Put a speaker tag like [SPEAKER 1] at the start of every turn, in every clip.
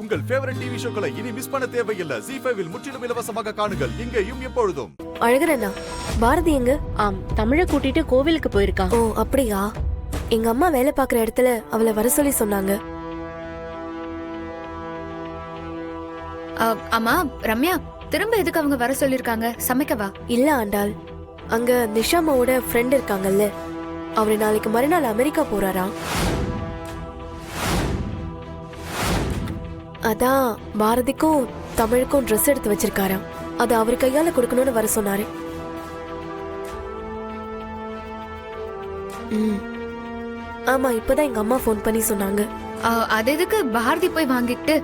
[SPEAKER 1] உங்கள் favourite TV ஷோக்களை இனி miss பண்ண தேவையில்லை. ZEE5 இல் முற்றிலும் இலவசமாக காணுங்கள். இங்கேயும் எப்பொழுதும்.
[SPEAKER 2] அழகரண்ணா, பாரதி எங்க?
[SPEAKER 3] தமிழ கூட்டிட்டு கோவிலுக்கு போயிருக்கா.
[SPEAKER 2] ஓ அப்படியா? எங்க அம்மா வேலை பாக்குற இடத்துல அவளை வர சொல்லி சொன்னாங்க.
[SPEAKER 4] அம்மா ரம்யா, திரும்ப எதுக்கு அவங்க வர சொல்லிருக்காங்க? சமைக்கவா?
[SPEAKER 2] இல்ல ஆண்டாள், அங்க நிஷாமாவோட ஃப்ரெண்ட் இருக்காங்கல்ல, அவரு நாளைக்கு மறுநாள் அமெரிக்கா போறாராம். அதான் பாரதிக்கும் தமிழுக்கும் ட்ரெஸ் எடுத்து வச்சிருக்காராம். அது அவர் கையால கொடுக்கணும்னு வர சொன்னாரு. ஆமா, இப்பதான் எங்க அம்மா போன் பண்ணி சொன்னாங்க.
[SPEAKER 4] அது எதுக்கு பாரதி போய் வாங்கிட்டு?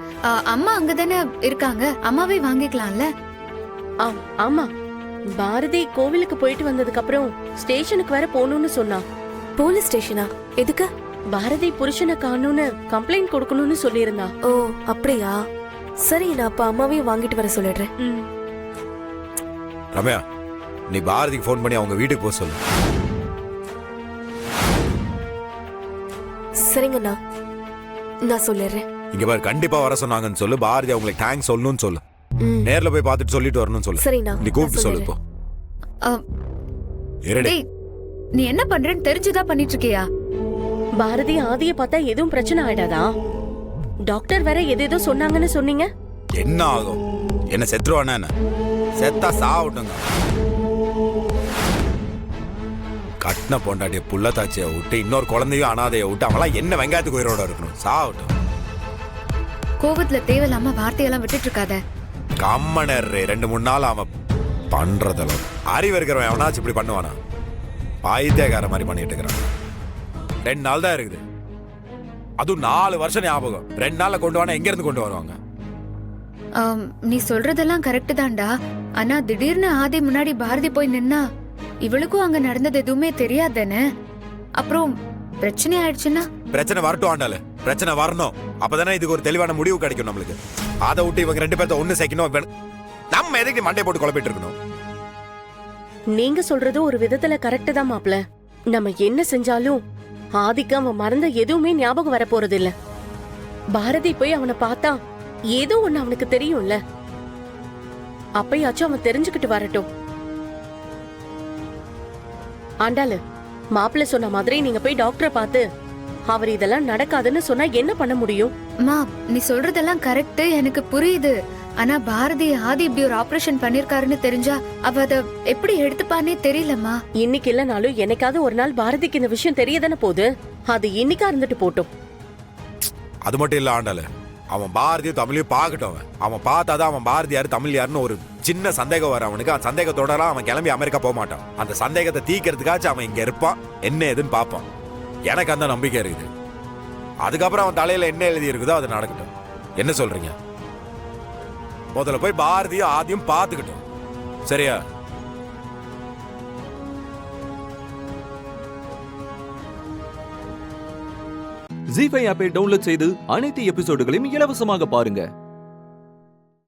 [SPEAKER 4] அம்மா அங்கதானே இருக்காங்க, அம்மாவே வாங்கிக்கலாம்ல.
[SPEAKER 3] ஆமா, பாரதி கோவிலுக்கு போயிட்டு வந்ததுக்கு அப்புறம் ஸ்டேஷனுக்கு வர போகணும்னு சொன்னா.
[SPEAKER 2] போலீஸ் ஸ்டேஷனா? எதுக்கு?
[SPEAKER 3] பாரதி புருஷனை காணும்னு கம்ப்ளைண்ட் கொடுக்கணும்னு சொல்லியிருந்தா.
[SPEAKER 2] ஓ அப்படியா? சரி, நான் அப்ப அம்மாவையும் வாங்கிட்டு வர சொல்லிடுறேன்.
[SPEAKER 5] ரம்யா, நீ பாரதிக்கு போன் பண்ணி அவங்க வீட்டுக்கு போக சொல்லு.
[SPEAKER 2] சரிங்கண்ணா, நான் சொல்லிடுறேன்.
[SPEAKER 5] இங்க பாரு, கண்டிப்பா வர சொன்னாங்கன்னு சொல்லு. பாரதி அவங்களுக்கு தேங்க்ஸ் சொல்லணும்னு சொல்லு. நேர்ல போய் பார்த்துட்டு சொல்லிட்டு வரணும்னு சொல்லு.
[SPEAKER 2] சரிண்ணா,
[SPEAKER 5] நீ கூப்பிட்டு சொல்லு. இப்போ
[SPEAKER 4] நீ என்ன பண்றேன்னு தெரிஞ்சுதான் பண்ணிட்டு இருக்கியா?
[SPEAKER 3] பாரதி ஆதிய பார்த்தா எதுவும் பிரச்சனை ஆயிடாதா? டாக்டர் வேற எதேதோ சொன்னாங்கன்னு சொன்னீங்க.
[SPEAKER 5] என்ன ஆகும்? என்ன செத்துருவானா? என்ன செத்தா சாவட்டுங்க. கட்டின பொண்டாட்டிய புள்ளத்தாச்சிய விட்டு இன்னொரு குழந்தையும் அனாதைய விட்டு அவங்களாம் என்ன வெங்காயத்துக்கு உயிரோட இருக்கணும்? சாவட்டும்.
[SPEAKER 4] கோவத்துல தேவையில்லாம வார்த்தையெல்லாம் விட்டுட்டு இருக்காத.
[SPEAKER 5] கம்மனர் 2-3 நாள் அவன் பண்றதெல்லாம் அறிவு இருக்கிறவன் எவனாச்சும் இப்படி பண்ணுவானா? பைத்தியக்கார மாதிரி பண்ணிட்டு இருக்கிறான். 2 நாள் தான் இருக்குது, அதுவும் 4 வருஷம் ஞாபகம். 2 நாள்ல கொண்டு வானா எங்க இருந்து கொண்டு வருவாங்க?
[SPEAKER 4] நீ சொல்றதெல்லாம் கரெக்ட் தான்டா. ஆனா திடீர்னு ஆதி முன்னாடி பாரதி போய் நின்னா இவளுக்கும் அங்க நடந்தது எதுவுமே தெரியாதானே? அப்புறம் பிரச்சனை ஆயிடுச்சுன்னா?
[SPEAKER 5] பிரச்சனை வரட்டும் ஆண்டால, பிரச்சனை வரணும். அப்பதானே இதுக்கு ஒரு தெளிவான முடிவு கிடைக்கும் நம்மளுக்கு. அதை விட்டு இவங்க 2 பேர்த்த ஒண்ணு சேர்க்கணும். நம்ம எதுக்கு மண்டை போட்டு குழப்பிட்டு இருக்கணும்?
[SPEAKER 3] நீங்க சொல்றது ஒரு விதத்துல கரெக்ட் தான் மாப்ள. நம்ம என்ன செஞ்சாலும் ஆதிக்கு அவன் மறந்த எதுவுமே ஞாபகம் வர போறது இல்ல. பாரதி போய் அவனை பார்த்தா ஏதோ ஒண்ணு அவனுக்கு தெரியும்ல, அப்பயாச்சும் அவன் தெரிஞ்சுக்கிட்டு வரட்டும். ஆண்டாளு, மாப்பிள்ள சொன்ன மாதிரி நீங்க போய் டாக்டரை பார்த்து அவர் இதெல்லாம் நடக்காதுன்னு சொன்னா என்ன பண்ண முடியும்?
[SPEAKER 4] மா, நீ சொல்றதெல்லாம் கரெக்ட், எனக்கு புரியுது. ஆனா பாரதி ஆதி இப்படி ஒரு ஆபரேஷன் பண்ணிருக்காருன்னு தெரிஞ்சா அவ அத எப்படி எடுத்துப்பானே தெரியலம்மா.
[SPEAKER 3] இன்னைக்கு இல்லனாலும் என்னைக்காவது ஒரு நாள் பாரதிக்கு இந்த விஷயம் தெரியதானே போகுது. அது இன்னைக்கா இருந்துட்டு போட்டும்.
[SPEAKER 5] அது மட்டும் இல்ல ஆண்டால, அவன் பாரதியும் தமிழையும் பார்க்கட்டும். அவன் பார்த்தாதான் அவன் பாரதி யாரு தமிழ் யாருன்னு ஒரு சின்ன சந்தேகம் வர அவனுக்கு. அந்த சந்தேகத்தோடலாம் அவன் கிளம்பி அமெரிக்கா போக மாட்டான். அந்த சந்தேகத்தை தீக்கிறதுக்காச்சும் அவன் இங்க இருப்பான், என்ன ஏதுன்னு பார்ப்பான். எனக்கு அந்த நம்பிக்கை இருக்குது. அதுக்கப்புறம் அவன் தலையில என்ன எழுதி இருக்குதோ அது நடக்கட்டும். என்ன சொல்றீங்க? முதல்ல போய் பாரதியும் ஆதியும் பார்த்துக்கிட்டோம், சரியா?
[SPEAKER 6] ZEE5 ஆப்பை டவுன்லோட் செய்து அனைத்து எபிசோடுகளையும் இலவசமாக பாருங்க.